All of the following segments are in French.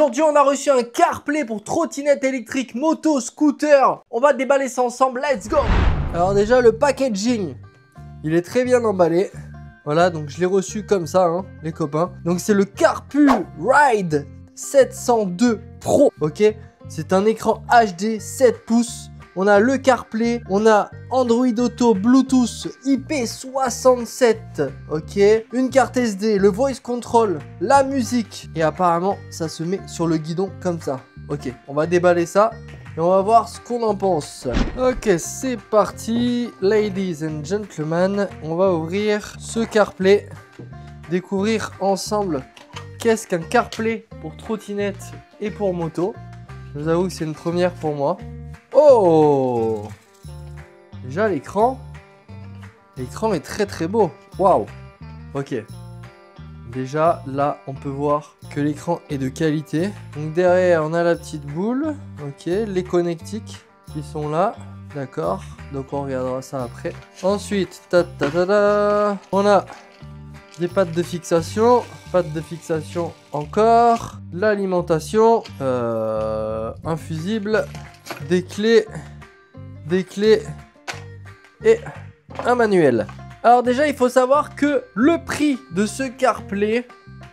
Aujourd'hui, on a reçu un CarPlay pour trottinette électrique, moto, scooter. On va déballer ça ensemble, let's go! Alors déjà, le packaging, il est très bien emballé. Voilà, donc je l'ai reçu comme ça, hein, les copains. Donc c'est le CarPlay 702 Pro, ok? C'est un écran HD 7 pouces. On a le CarPlay, on a Android Auto, Bluetooth, IP67, ok? Une carte SD, le voice control, la musique. Et apparemment, ça se met sur le guidon comme ça. Ok, on va déballer ça et on va voir ce qu'on en pense. Ok, c'est parti. Ladies and gentlemen, on va ouvrir ce CarPlay. Découvrir ensemble qu'est-ce qu'un CarPlay pour trottinette et pour moto. Je vous avoue que c'est une première pour moi. Oh! Déjà l'écran est très très beau. Waouh! Ok. Déjà là on peut voir que l'écran est de qualité. Donc derrière on a la petite boule. Ok, les connectiques qui sont là. D'accord. Donc on regardera ça après. Ensuite, on a des pattes de fixation. Pattes de fixation encore. L'alimentation. Un fusible. Des clés et un manuel. Alors déjà il faut savoir que le prix de ce CarPlay,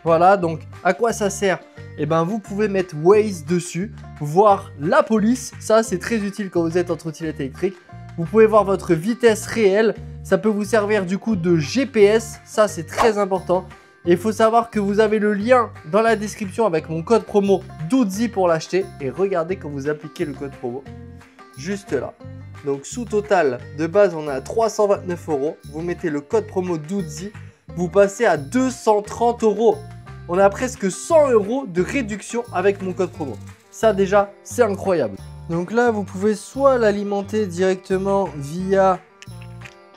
voilà, donc à quoi ça sert? Et ben vous pouvez mettre Waze dessus, voir la police, ça c'est très utile quand vous êtes en trottinette électrique. Vous pouvez voir votre vitesse réelle, ça peut vous servir du coup de GPS, ça c'est très important. Et il faut savoir que vous avez le lien dans la description avec mon code promo Doodzy pour l'acheter. Et regardez quand vous appliquez le code promo, juste là. Donc sous total, de base on est à 329 €. Vous mettez le code promo Doodzy, vous passez à 230 €. On a presque 100 € de réduction avec mon code promo. Ça déjà, c'est incroyable. Donc là, vous pouvez soit l'alimenter directement via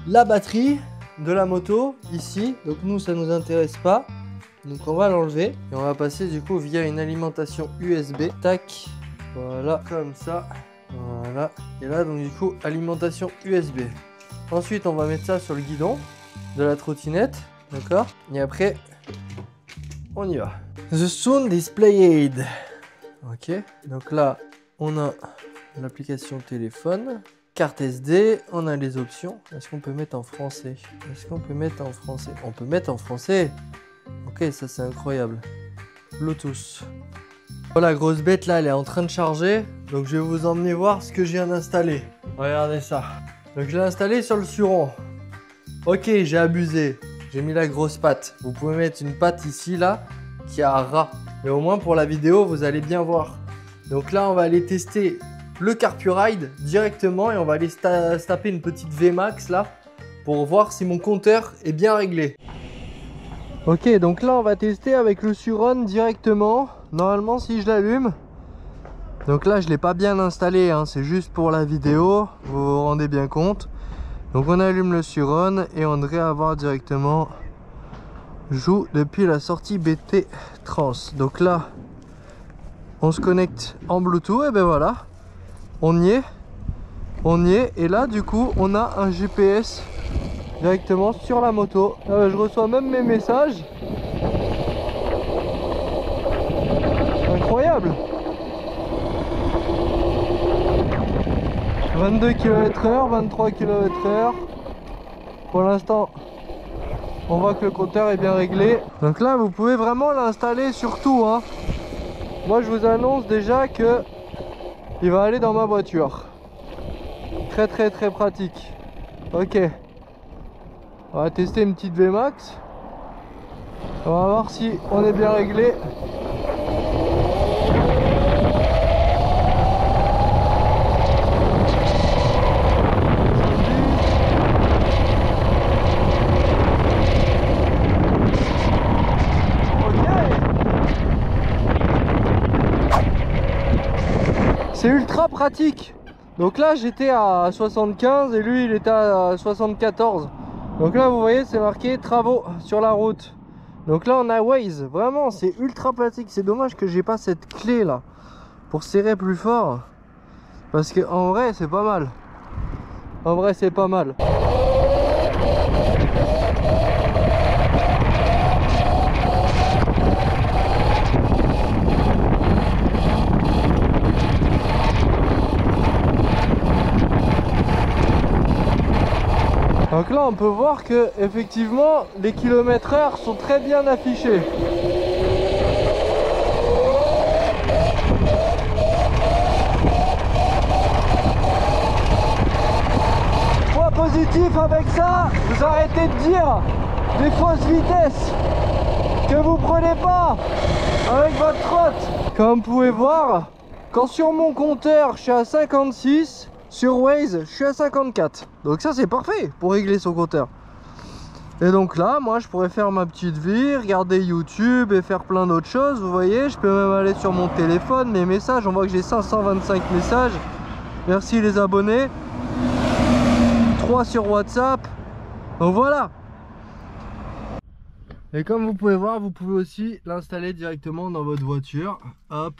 la batterie de la moto ici, donc nous ça nous intéresse pas, donc on va l'enlever et on va passer du coup via une alimentation USB, tac, voilà, comme ça, voilà, et là donc du coup alimentation USB. Ensuite on va mettre ça sur le guidon de la trottinette, d'accord, et après on y va. The Sound Display Aid, ok, donc là on a l'application téléphone, carte SD, on a les options. Est-ce qu'on peut mettre en français? Est-ce qu'on peut mettre en français? On peut mettre en français. Ok, ça c'est incroyable. Bluetooth. Oh, la grosse bête là, elle est en train de charger. Donc je vais vous emmener voir ce que je viens d'installer. Regardez ça. Donc je l'ai installé sur le Suron. Ok, j'ai abusé. J'ai mis la grosse patte. Vous pouvez mettre une patte ici là, qui a un ras. Mais au moins pour la vidéo, vous allez bien voir. Donc là, on va aller tester le CarPlay directement et on va aller se taper une petite VMAX là pour voir si mon compteur est bien réglé. Ok, donc là on va tester avec le Suron directement. Normalement si je l'allume, donc là je l'ai pas bien installé, hein, c'est juste pour la vidéo, vous vous rendez bien compte. Donc on allume le Suron et on devrait avoir directement joue depuis la sortie BT Trans. Donc là on se connecte en Bluetooth et ben voilà. On y est, et là du coup on a un GPS directement sur la moto. Je reçois même mes messages. Incroyable. 22 km/h, 23 km/h. Pour l'instant, on voit que le compteur est bien réglé. Donc là vous pouvez vraiment l'installer sur tout, hein. Moi je vous annonce déjà que il va aller dans ma voiture. Très pratique. Ok. On va tester une petite VMAX. On va voir si on est bien réglé. C'est ultra pratique. Donc là j'étais à 75 et lui il était à 74. Donc là vous voyez c'est marqué travaux sur la route. Donc là on a Waze. Vraiment c'est ultra pratique. C'est dommage que j'ai pas cette clé là pour serrer plus fort. Parce que en vrai c'est pas mal. En vrai c'est pas mal. Donc là on peut voir que effectivement les km/h sont très bien affichés. Point positif avec ça, vous arrêtez de dire des fausses vitesses que vous prenez pas avec votre trotte. Comme vous pouvez voir, quand sur mon compteur je suis à 56, sur Waze je suis à 54. Donc ça c'est parfait pour régler son compteur. Et donc là moi je pourrais faire ma petite vie, regarder YouTube et faire plein d'autres choses. Vous voyez, je peux même aller sur mon téléphone, mes messages, on voit que j'ai 525 messages. Merci les abonnés. 3 sur WhatsApp. Donc voilà. Et comme vous pouvez voir, vous pouvez aussi l'installer directement dans votre voiture. Hop,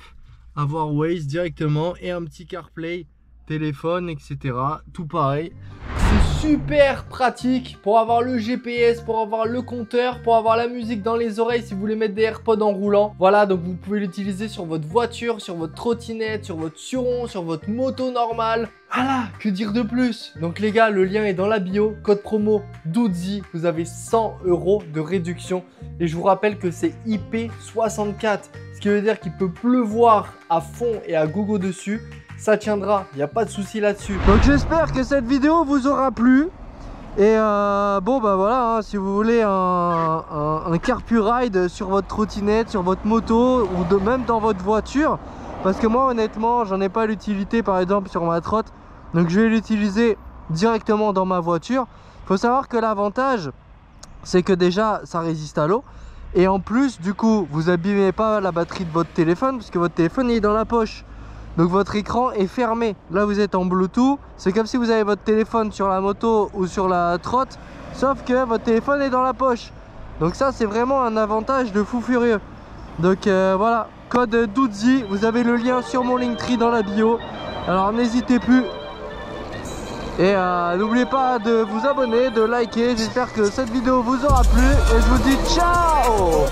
avoir Waze directement et un petit CarPlay, téléphone, etc. Tout pareil. C'est super pratique pour avoir le GPS, pour avoir le compteur, pour avoir la musique dans les oreilles si vous voulez mettre des AirPods en roulant. Voilà, donc vous pouvez l'utiliser sur votre voiture, sur votre trottinette, sur votre suron, sur votre moto normale. Voilà, que dire de plus? Donc les gars, le lien est dans la bio, code promo Doodzy, vous avez 100 € de réduction. Et je vous rappelle que c'est IP64, ce qui veut dire qu'il peut pleuvoir à fond et à gogo dessus. Ça tiendra, il n'y a pas de souci là-dessus. Donc j'espère que cette vidéo vous aura plu. Et bon bah voilà, hein, si vous voulez un CarPuride sur votre trottinette, sur votre moto ou même dans votre voiture. Parce que moi honnêtement j'en ai pas l'utilité par exemple sur ma trotte. Donc je vais l'utiliser directement dans ma voiture. Il faut savoir que l'avantage c'est que déjà ça résiste à l'eau. Et en plus du coup vous abîmez pas la batterie de votre téléphone parce que votre téléphone est dans la poche. Donc votre écran est fermé. Là vous êtes en Bluetooth. C'est comme si vous avez votre téléphone sur la moto ou sur la trotte. Sauf que votre téléphone est dans la poche. Donc ça c'est vraiment un avantage de fou furieux. Donc voilà, code Doodzy. Vous avez le lien sur mon Linktree dans la bio. Alors n'hésitez plus. Et n'oubliez pas de vous abonner, de liker. J'espère que cette vidéo vous aura plu. Et je vous dis ciao.